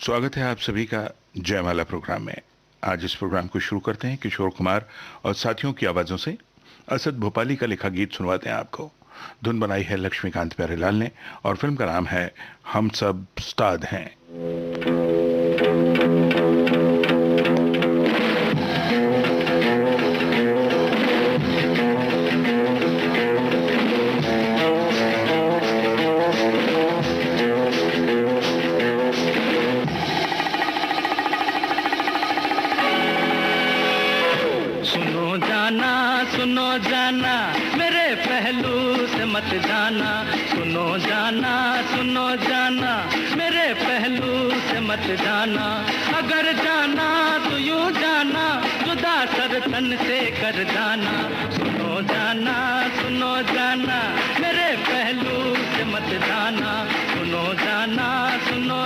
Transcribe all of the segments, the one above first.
स्वागत है आप सभी का जयमाला प्रोग्राम में। आज इस प्रोग्राम को शुरू करते हैं किशोर कुमार और साथियों की आवाज़ों से। असद भोपाली का लिखा गीत सुनवाते हैं आपको। धुन बनाई है लक्ष्मीकांत प्यारेलाल ने और फिल्म का नाम है हम सब उस्ताद हैं। सुनो जाना मेरे पहलू से मत जाना, सुनो जाना सुनो जाना मेरे पहलू से मत जाना। अगर जाना तो यूं जाना, जुदा सर तन से कर जाना। सुनो जाना मेरे पहलू से मत जाना, सुनो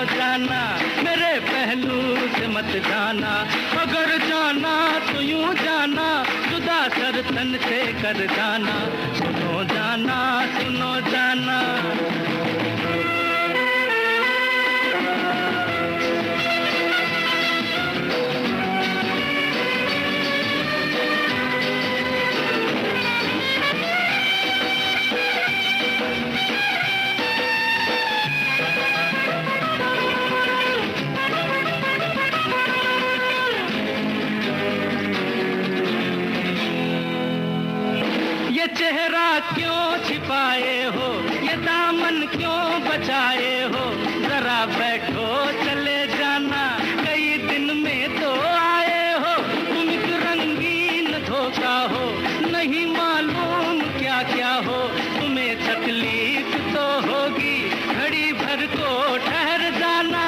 जाना मेरे पहलू से मत जाना। अगर जाना तो यूं जाना, जुदा सर तन से कर जाना। सुनो जाना चेहरा क्यों छिपाए हो, ये दामन क्यों बचाए हो। जरा बैठो चले जाना, कई दिन में तो आए हो। तुम एक रंगीन धोखा हो, नहीं मालूम क्या क्या हो। तुम्हें तकलीफ तो होगी, घड़ी भर को ठहर जाना।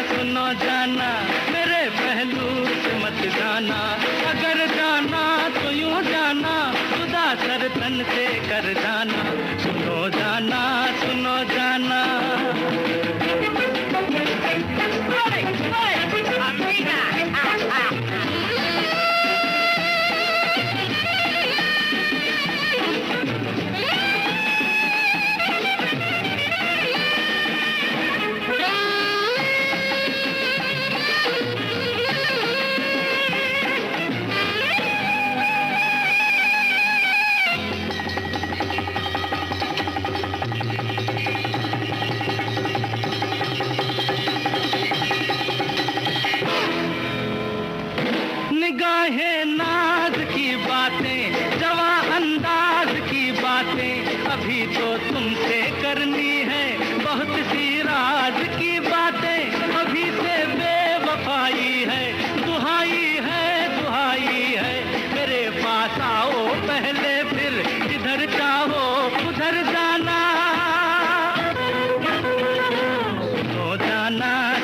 सुनो जाना मेरे पहलू से मत जाना। अगर जाना तो यूं जाना, जुदा सर तन से कर जाना। सुनो जाना निगाहें नाज की बातें, जवा अंदाज की बातें, अभी तो तुमसे करनी है बहुत सी राज की बातें। अभी से बेवफाई है, दुहाई है मेरे पास आओ पहले, फिर जिधर चाहो उधर जाना।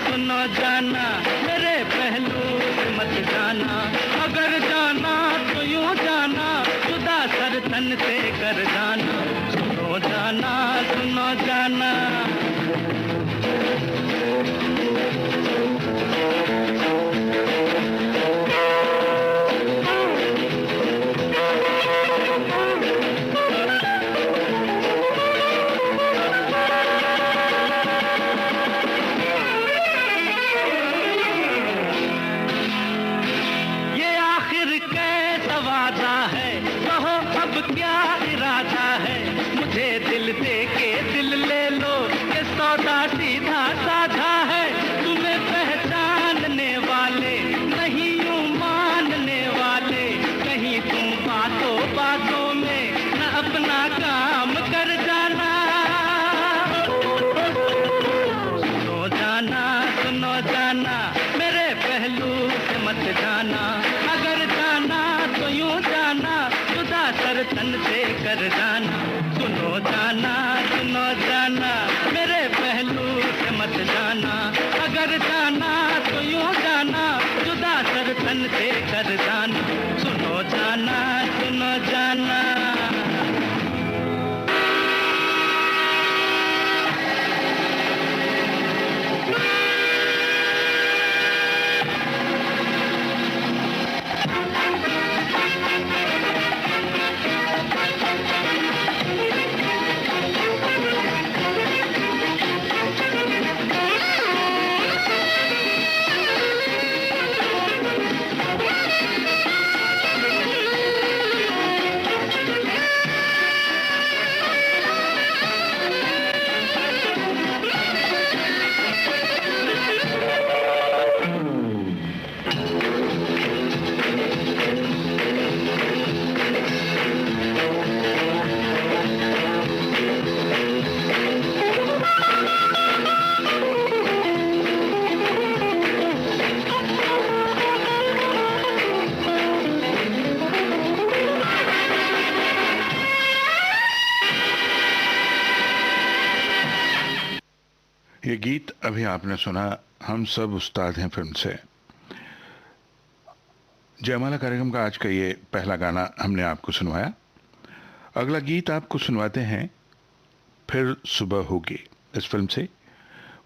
सुनो जाना मेरे पहलू से मत जाना। अगर जाना तो यूं जाना, जुदा सर तन से कर जाना। सुनो जाना क्या इरादा है, मुझे दिल दे के दिल ले लो। ये सौदा सीधा साधा है, तुम्हें पहचानने वाले नहीं यूं मानने वाले। कहीं तुम बातों में न अपना काम कर जाना। सुनो जाना मेरे पहलू से मत जाना। अगर जाना तो यूं जाना, जुदा सर तन से कर जाना। सुनो जाना मेरे पहलू से मत जाना। अगर जाना तो यूं जाना, जुदा सर तन से कर जाना। सुनो जाना ये गीत अभी आपने सुना हम सब उस्ताद हैं फिल्म से। जयमाला कार्यक्रम का आज का ये पहला गाना हमने आपको सुनवाया। अगला गीत आपको सुनवाते हैं फिर सुबह होगी। इस फिल्म से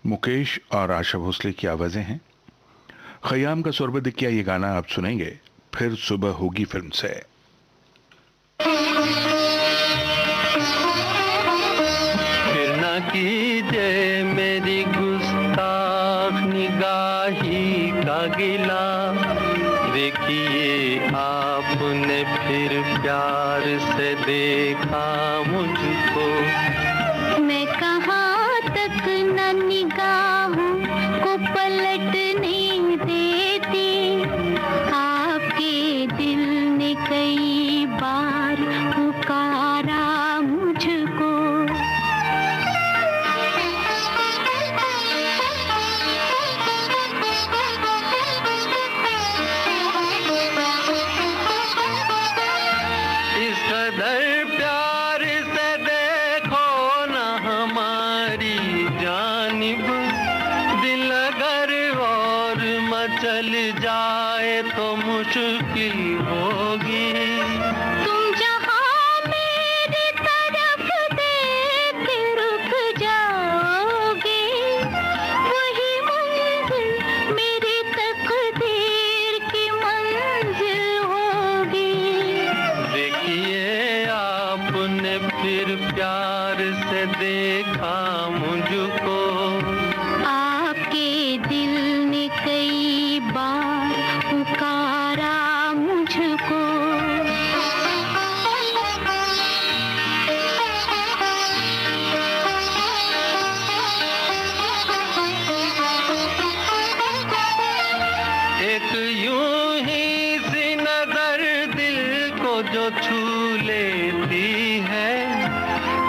मुकेश और आशा भोसले की आवाजें हैं। खयाम का स्वरबद्ध किया ये गाना आप सुनेंगे फिर सुबह होगी फिल्म से। फिर ना कीजिए मेरी गुस्ताख निगाही का गिला, देखिए आपने फिर प्यार से देखा मुझको। मैं कहाँ तक न निगाहों को पलटने देती, आपके दिल ने कई बार पुकारा मुझको। इस कदर प्यार से देखो ना हमारी जानिब, दिल अगर और मचल जाए तो मुश्किल होगी। तुम जहाँ मेरी तरफ देख रुक जाओगे, वही मंजिल मेरी तकदीर की मंजिल होगी। देखिए आपने फिर प्यार से देखा मुझको। आपके दिल ने कई बार पुकारा मुझको। एक यूं ही सी नजर दिल को जो छू लेती है,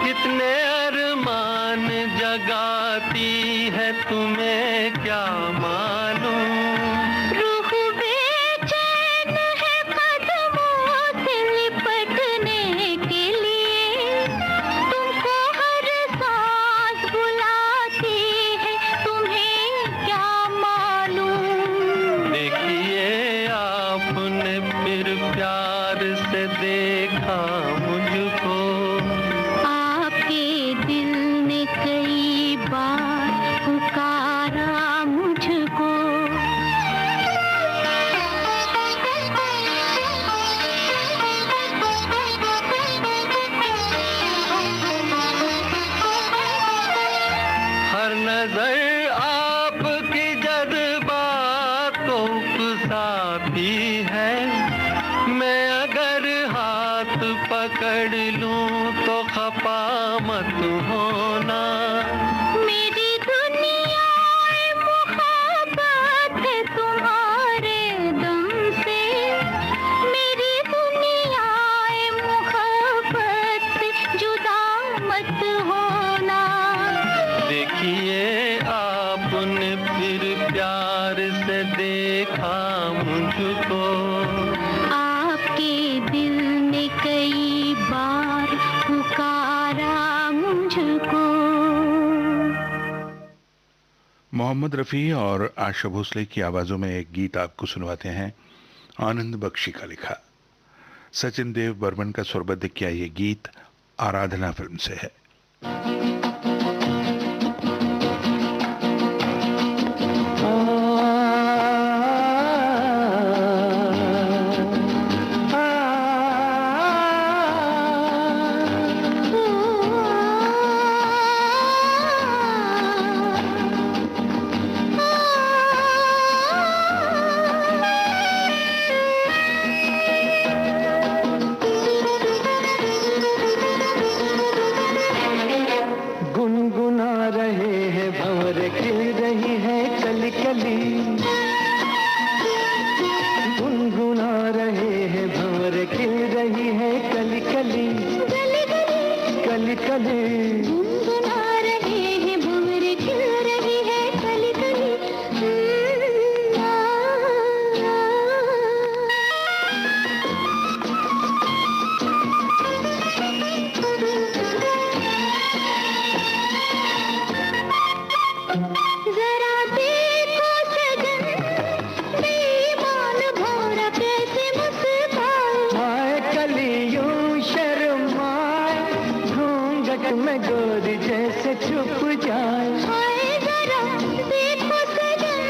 कितने अरमान जगाती है तुम्हें क्या मालूम। रूह बेचैन है कदमों से लिपटने के लिए, तुमको हर सांस बुलाती है तुम्हें क्या मालूम। देखिए आपने फिर प्यार से देखा मुझको। आपके दिल ने कई बार पुकारा मुझको। हर नजर आपकी जज्बात को उकसाती है, मैं अगर हाथ पकड़ लूं तो खफा मत होना। मेरी दुनिया मुहब्बत है तुम्हारे दम से, मेरी दुनिया मुहब्बत से जुदा मत होना। देखिए आपने फिर प्यार से देखा मुझको। आपके दिल ने कई बार पुकारा मुझको। मोहम्मद रफ़ी और आशा भोसले की आवाज़ों में एक गीत आपको सुनवाते हैं। आनंद बख्शी का लिखा, सचिन देव बर्मन का स्वरबद्ध किया ये गीत आराधना फिल्म से है। गुनगुना रहे हैं भंवर खिल रही है कली कली, गुनगुना रहे हैं भंवर खिल रही है कली कली, कली कली गुनगुना रहे हैं भंवर खिल रही है कली कली। घूंघट में गोरी जैसे छुप जाए। हाय जरा देखो सजन,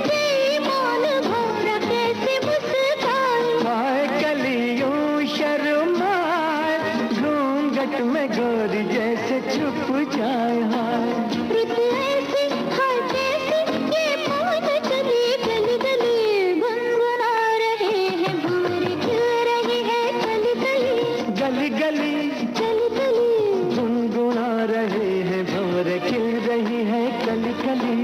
बेईमान भौरा कैसे मुस्काए। हाय कलियों शर्माए, घूंघट में गोरी जैसे छुप जाए। हाय रुत ऐसी हाय कैसी, ये पवन चली गली गली, गुनगुना रहे हैं भंवरे खिल रही है कली कली। गली गली कली कली गुनगुना रहे हैं भंवरे खिल रही है कली कली।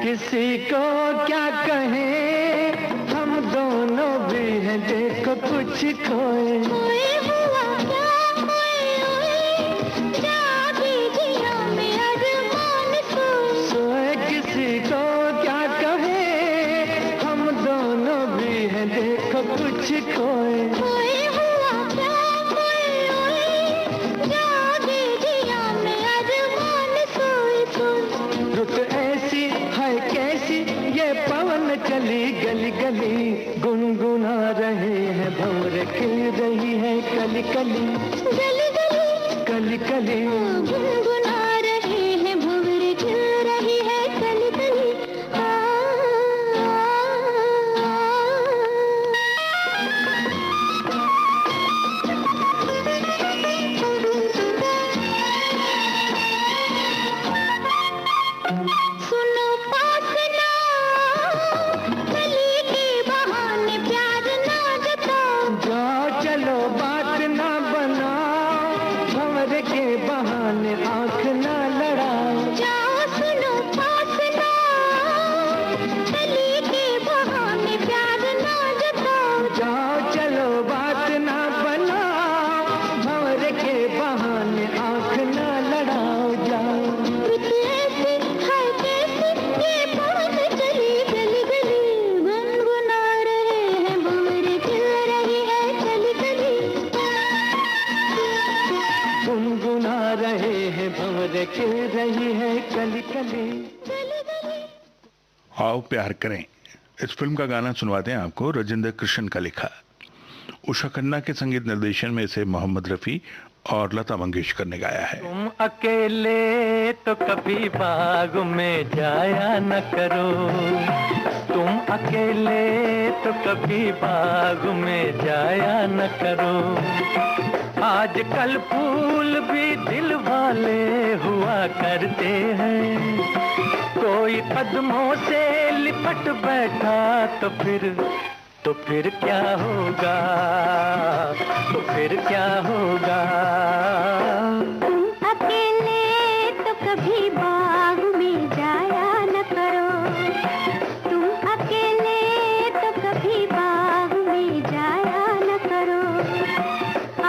किसी को क्या कहें, हम दोनों भी हैं देखो कुछ खोए। ओए हुआ क्या ओए ओए, जागी जिया में अरमान सोए। सोए किसी को क्या कहें, हम दोनों भी हैं देखो कुछ खोए। ओए हुआ क्या ओए ओए, जागी जिया में अरमान सोए सोए। रुत ऐसी है कैसी, ये पवन चली गली गली, गुनगुना रहे हैं भंवरे खिल रही है कली कली। गली गली कली कली गुनगुना रहे हैं भंवरे खिल रही है कली कली। आ, सुनो पास ना, कली के बहाने प्यार ना जताओ। जाओ चलो बात ना बनाओ, भंवरे के बहाने आंख ना लड़ाओ। जाओ सुनो पास ना, कली के बहाने प्यार ना जताओ। जाओ चलो बात ना बनाओ, भंवरे के बहाने आंख ना लड़ाओ। जाओ रुत ऐसी हाय कैसी, ये पवन चली गली गली, गुनगुना रहे हैं भंवरे खिल रही है कली कली। गुनगुना रहे हैं भंवरे खिल रही है कली कली। कली कली आओ प्यार करें, इस फिल्म का गाना सुनवाते हैं आपको, राजेंद्र कृष्ण का लिखा। उषा खन्ना के संगीत निर्देशन में इसे मोहम्मद रफी और लता मंगेशकर ने गाया है। तुम अकेले तो कभी बाग में जाया न करो, तुम अकेले तो कभी बाग में जाया न करो। आजकल फूल भी दिल वाले हुआ करते हैं, कोई कदमों से लिपट बैठा तो फिर क्या होगा, तो फिर क्या होगा। तुम अकेले तो कभी बाग में जाया न करो, तुम अकेले तो कभी बाग में जाया न करो।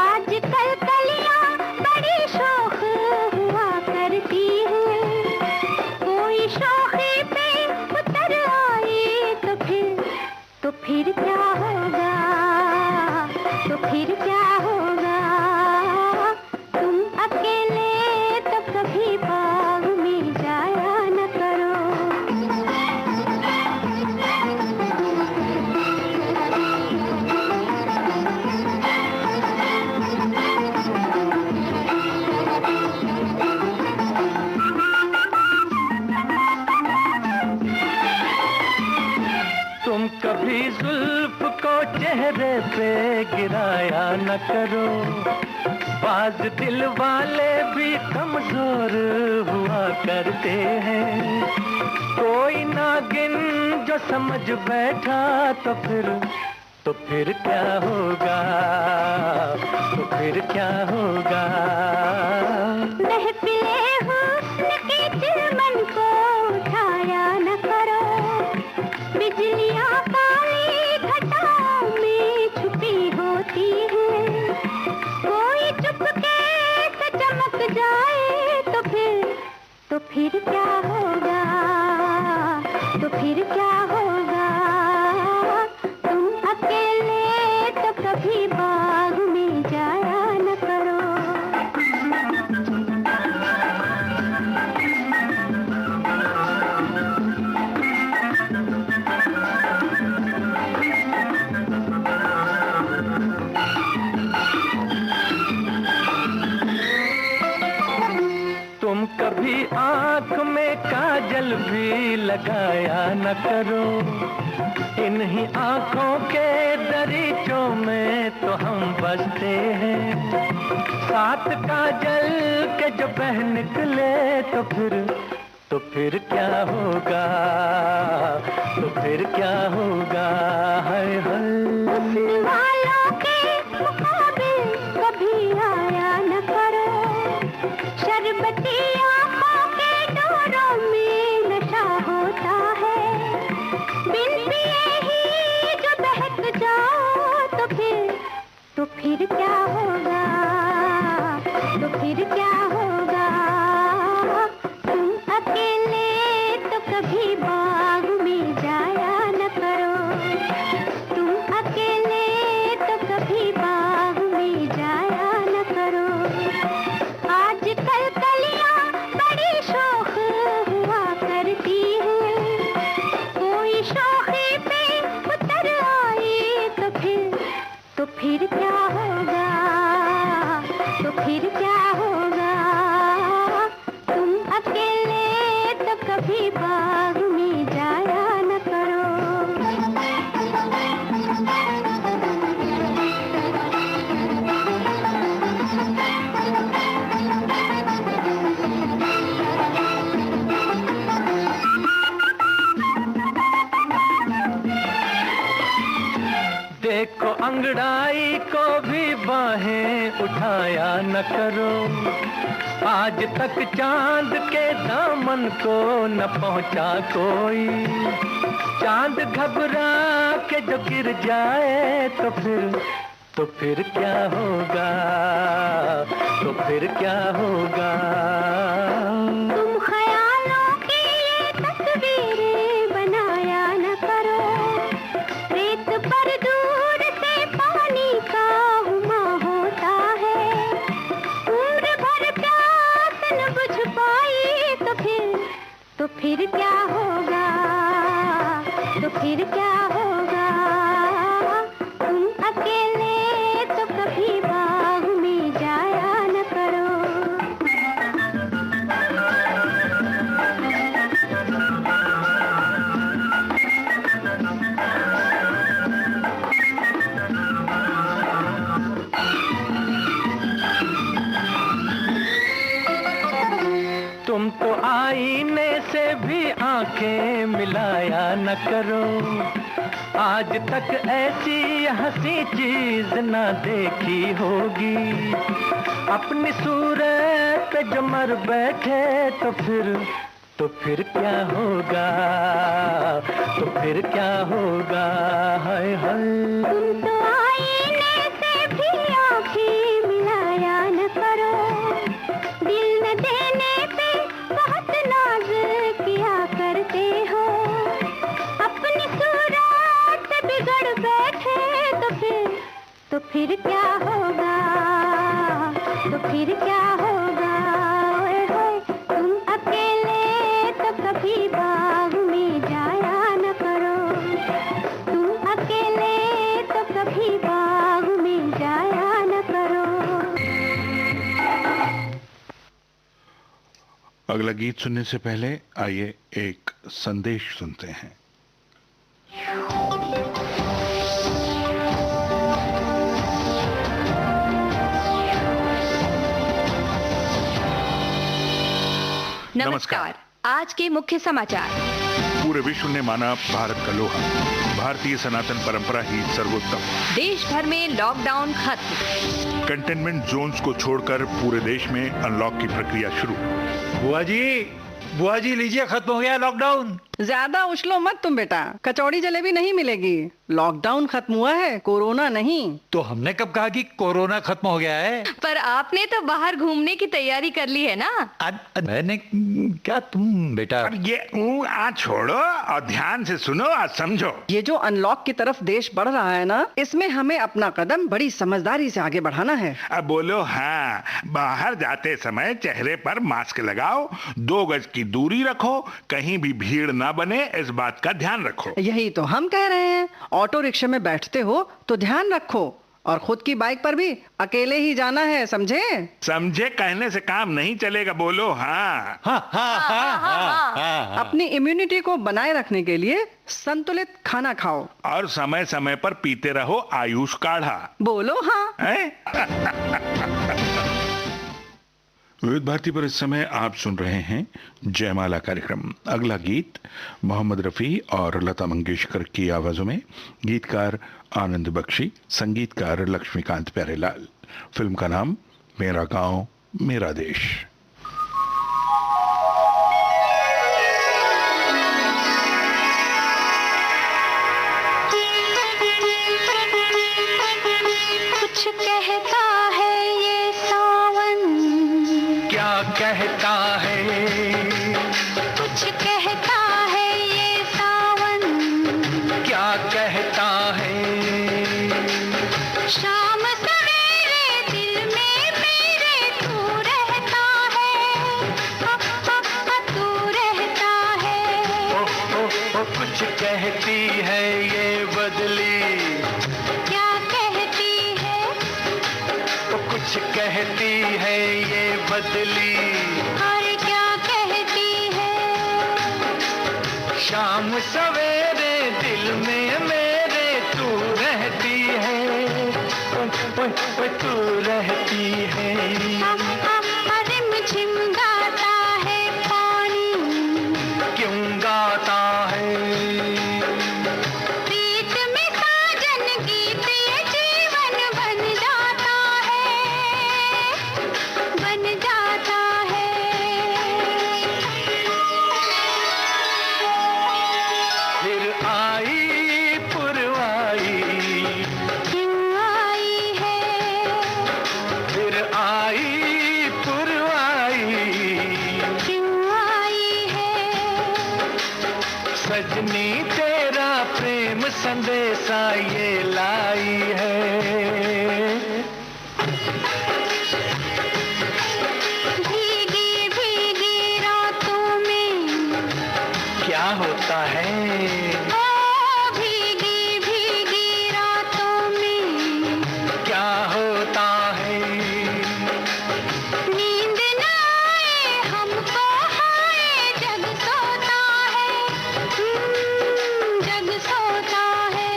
आजकल कलियां बड़ी शौक हुआ करती हैं, कोई शौक़ी पे उतर आए तो फिर क्या होगा, तो फिर क्या होगा। तुम अकेले तो कभी बाग में जाया न करो। तुम कभी जुल्फ को चेहरे पे गिराया न करो, बाज दिल वाले भी कमजोर हुआ करते हैं। कोई नागिन जो समझ बैठा तो फिर क्या होगा, तो फिर क्या होगा। महफिले हुस्न के चिलमन को उठाया न करो, बिजलियां काली घटाओं में छुपी होती हैं। कोई चुपके से चमक जाए तो फिर क्या होगा, तो फिर क्या होगा। तुम अकेले तो कभी बाग में जा लगाया न करो, इन्हीं आंखों के दरीचों में तो हम बसते हैं। साथ काजल के जो बह निकले तो फिर क्या होगा, तो फिर क्या होगा, हाय हाय। वालों के मुकाबिल कभी आया न करो, शरबती आंखों के डोरों में नशा होता है। बिन पिए ही जो बहक जाओ तो फिर क्या होगा, तो फिर क्या होगा। तुम अकेले तो कभी बाग में जाया न करो, तुम अकेले तो कभी बाग में जाया न करो। आजकल कलियां बड़ी शौक हुआ करती हैं, कोई शौखी पे उतर आए तो फिर क्या होगा, तो फिर क्या होगा। तुम अकेले तो कभी बाग में जाया न करो। देखो अंगड़ाई को भी बाहें उठाया न करो, आज तक चांद के दामन को न पहुंचा कोई। चांद घबरा के जो गिर जाए तो फिर क्या होगा, तो फिर क्या होगा। तुम ख्यालों की ये तस्वीरें बनाया न करो, रेत पर दूर से पानी का हुमा होता है। उम्र भर प्यास न बुझ पाई तो फिर क्या होगा, तो फिर क्या होगा। तुम अकेले तो कभी बाग में जाया न करो। तुम तो आईने से भी आंखें मिलाया न करो, आज तक ऐसी हंसी चीज न देखी होगी। अपनी सूरत पे जो मर बैठे तो फिर क्या होगा, तो फिर क्या होगा, हाय हाय। तुम तो आईने से भी आंखें मिलाया न करो, दिल न देने पे बहुत नाज किया करते हो। अपनी सूरत से बिगड़ बैठे तो फिर क्या होगा, तो फिर क्या होगा। ओए होए, तुम अकेले तो कभी बाग में जाया न करो, तुम अकेले तो कभी बाग में जाया न करो। अगला गीत सुनने से पहले आइए एक संदेश सुनते हैं। नमस्कार। आज के मुख्य समाचार। पूरे विश्व ने माना भारत का लोहा, भारतीय सनातन परंपरा ही सर्वोत्तम। देश भर में लॉकडाउन खत्म। कंटेनमेंट जोन्स को छोड़कर पूरे देश में अनलॉक की प्रक्रिया शुरू। बुआ जी लीजिए, खत्म हो गया लॉकडाउन। ज्यादा उछलो मत तुम बेटा, कचौड़ी जलेबी नहीं मिलेगी। लॉकडाउन खत्म हुआ है, कोरोना नहीं। तो हमने कब कहा कि कोरोना खत्म हो गया है? पर आपने तो बाहर घूमने की तैयारी कर ली है ना? मैंने क्या, तुम बेटा। अब ये आज छोड़ो और ध्यान से सुनो और समझो। ये जो अनलॉक की तरफ देश बढ़ रहा है ना, इसमें हमें अपना कदम बड़ी समझदारी से आगे बढ़ाना है। अब बोलो हाँ। बाहर जाते समय चेहरे पर मास्क लगाओ, 2 गज की दूरी रखो, कहीं भी भीड़ ना बने, इस बात का ध्यान रखो। यही तो हम कह रहे हैं। ऑटो रिक्शा में बैठते हो तो ध्यान रखो, और खुद की बाइक पर भी अकेले ही जाना है, समझे? समझे कहने से काम नहीं चलेगा, बोलो हाँ। अपनी इम्यूनिटी को बनाए रखने के लिए संतुलित खाना खाओ और समय समय पर पीते रहो आयुष काढ़ा। बोलो हाँ। विविध भारती पर इस समय आप सुन रहे हैं जयमाला कार्यक्रम। अगला गीत मोहम्मद रफी और लता मंगेशकर की आवाजों में, गीतकार आनंद बख्शी, संगीतकार लक्ष्मीकांत प्यारेलाल। फिल्म का नाम मेरा गांव मेरा देश। कुछ कहता है ये सावन, क्या कहता है? कुछ कहता है ये सावन, क्या कहता है? शाम सवेरे दिल में मेरे तू रहता है, तू रहता है। ओ, कुछ कहती है ये बदली, क्या कहती है? कुछ कहती है ये बदली, और क्या कहती है? शाम सवेरे दिल में मेरे तू रहती है, ओ, तू रहती है। रिमझिम गाता है पानी, क्यों गाता है? प्रीत में साजन गीत ये जीवन बन जाता है, बन जाता है। फिर आई पुरवाई, क्यों आई है? फिर आई पुरवाई, क्यों आई है? सजनी तेरा प्रेम संदेशा ये लाई है। भीगी भीगी रातों में क्या होता है? ओ भीगी भीगी रातों में क्या होता है? नींद न आए हमको, हाय जग सोता है, जग सोता है।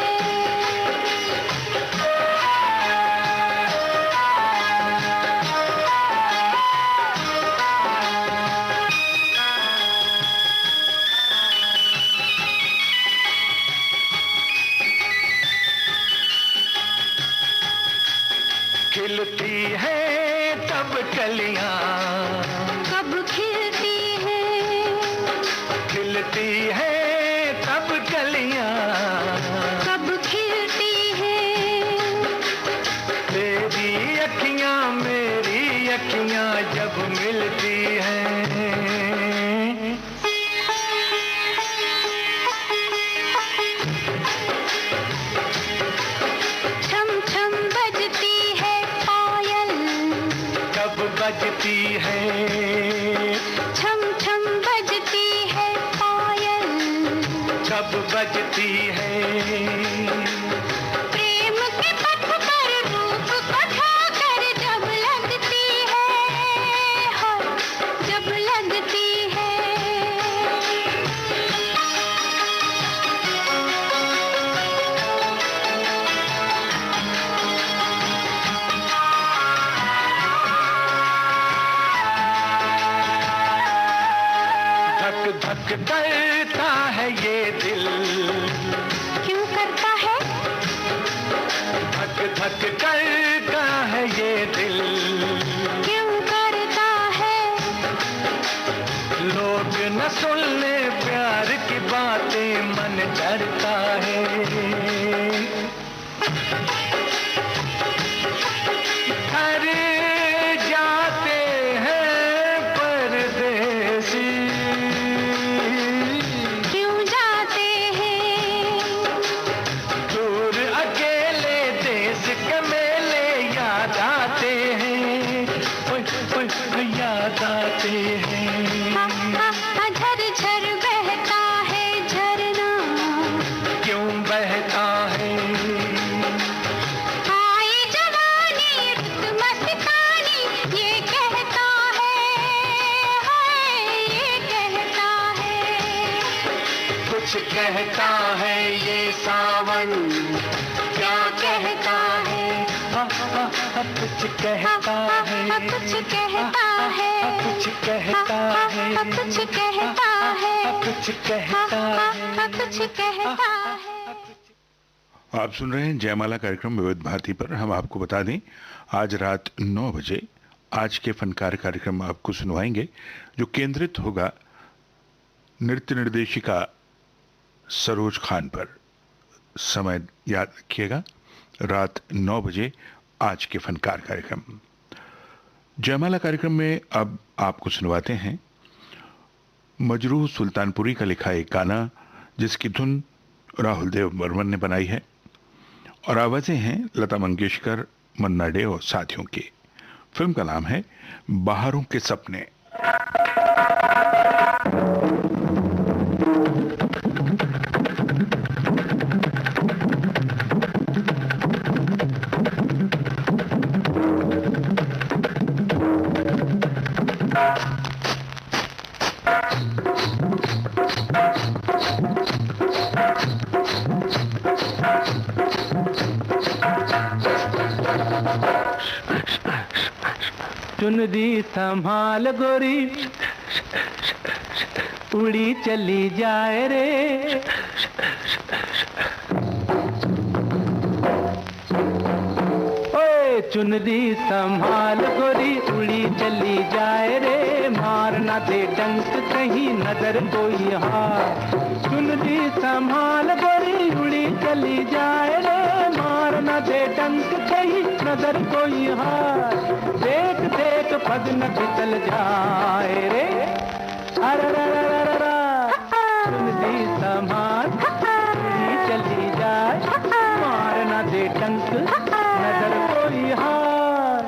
खिलती है तब कलियां, कब खिलती है? खिलती है तब कलियां, कब खिलती है? तेरी अखियां मेरी अखियां जब मिलती हैं। छम छम बजती है पायल, कब बजती है? छम छम बजती है पायल, कब बजती है? प्रेम के पथ पर रूप को ढाकर जब लगती है, हो जब लगती है। धक धक करता है ये दिल, क्यों करता है? धक धक करता है ये दिल। क्यों करता है? लोग न सुनने प्यार की बातें, मन डरता है। घर जाते हैं परदेसी, क्यों जाते हैं? दूर अकेले देश के मेले कहता है ये सावन, क्या कहता है, कुछ कहता है, कुछ कहता है, कुछ कहता है, कुछ कहता है, कुछ कहता है, कुछ कहता है। आप सुन रहे हैं जयमाला कार्यक्रम विविध भारती पर। हम आपको बता दें, आज रात 9 बजे आज के फनकार कार्यक्रम आपको सुनवाएंगे, जो केंद्रित होगा नृत्य निर्देशिका सरोज खान पर। समय याद रखिएगा, रात 9 बजे आज के फनकार कार्यक्रम। जयमाला कार्यक्रम में अब आपको सुनवाते हैं मजरूह सुल्तानपुरी का लिखा एक गाना, जिसकी धुन राहुल देव बर्मन ने बनाई है और आवाजें हैं लता मंगेशकर, मन्ना डे और साथियों की। फिल्म का नाम है बाहरों के सपने। चुनरी संभाल गोरी, उड़ी चली जाए रे। ओए चुनरी संभाल गोरी, उड़ी चली जाए रे। मार ना दे डंक कहीं नजर कोई हार। चुनरी संभाल गोरी, उड़ी चली जाए रे। मार ना दे डंक कहीं नजर कोई हार। देख देख पग न फिसल जाए रे। अरे चुनरी संभाल उड़ी चली जाए। मार ना दे डंक नजर कोई हार।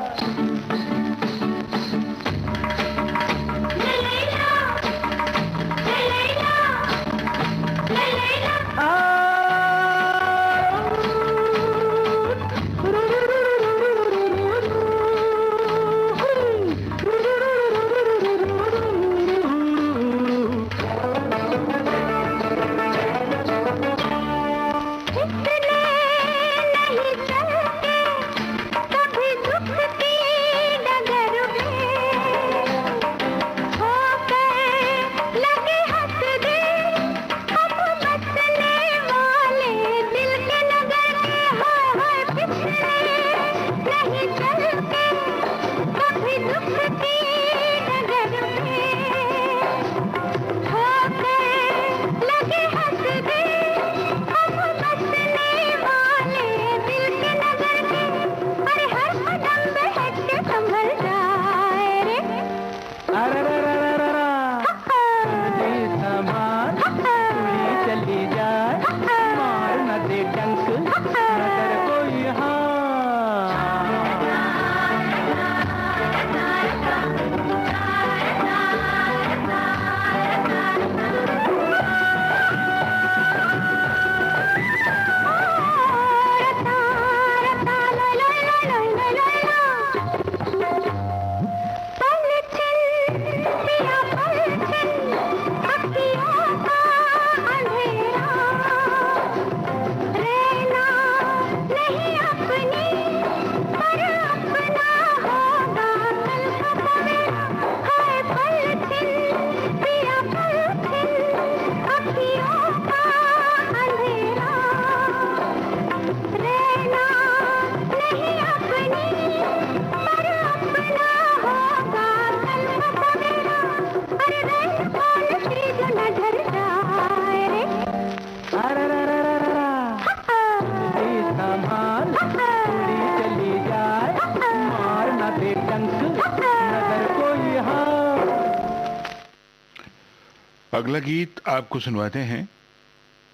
अगला गीत आपको सुनवाते हैं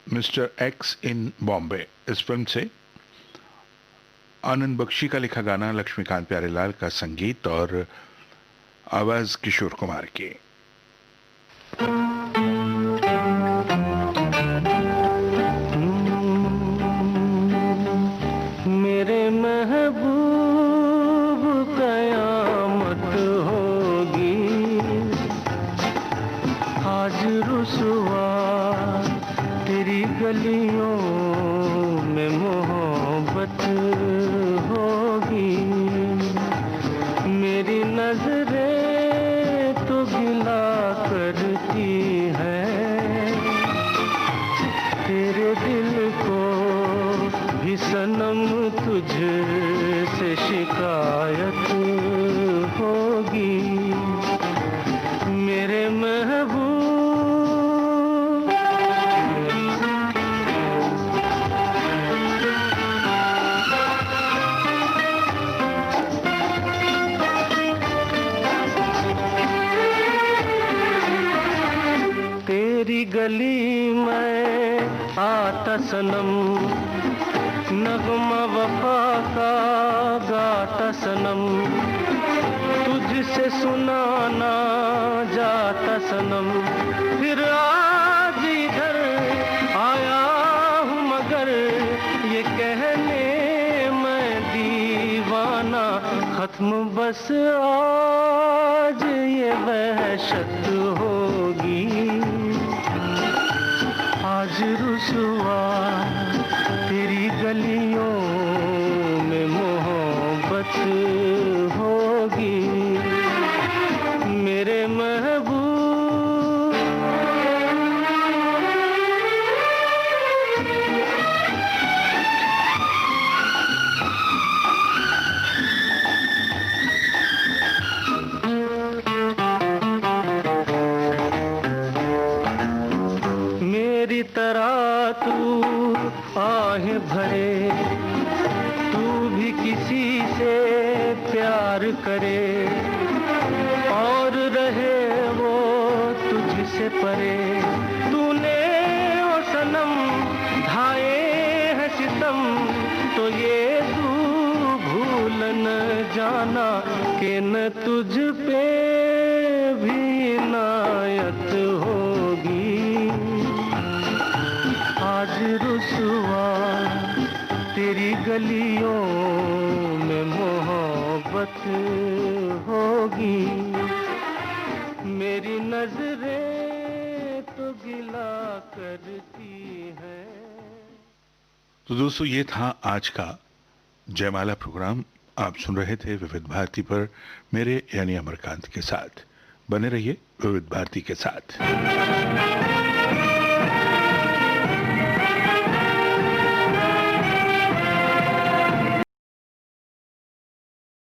मिस्टर एक्स इन बॉम्बे। इस फिल्म से आनंद बख्शी का लिखा गाना, लक्ष्मीकांत प्यारेलाल का संगीत और आवाज किशोर कुमार की। मेरे महबूब कयामत होगी, आज रुसवा तेरी शिकायत होगी मेरे महबूब। तेरी गली में आता सनम, नगमा वफा का गाता सनम, तुझसे सुनाना जाता सनम। फिर आज इधर आया हूँ मगर ये कहने मैं दीवाना, खत्म बस आज ये वहशत होगी। आज रुसवा तेरी गलियों में मोहब्बत होगी मेरे महबूब। मेरी तरह तू आहें भरे, तू भी किसी से प्यार करे और रहे वो तुझसे परे। तूने ओ सनम ढाए हैं सितम, तो ये तू भूल न जाना कि न तुझ पे भी इनायत होगी। आज रुसवा तेरी गलियों में मोहब्बत होगी मेरी नजरें तो गिला करती हैं। तो दोस्तों, ये था आज का जयमाला प्रोग्राम। आप सुन रहे थे विविध भारती पर मेरे यानी अमरकांत के साथ। बने रहिए विविध भारती के साथ।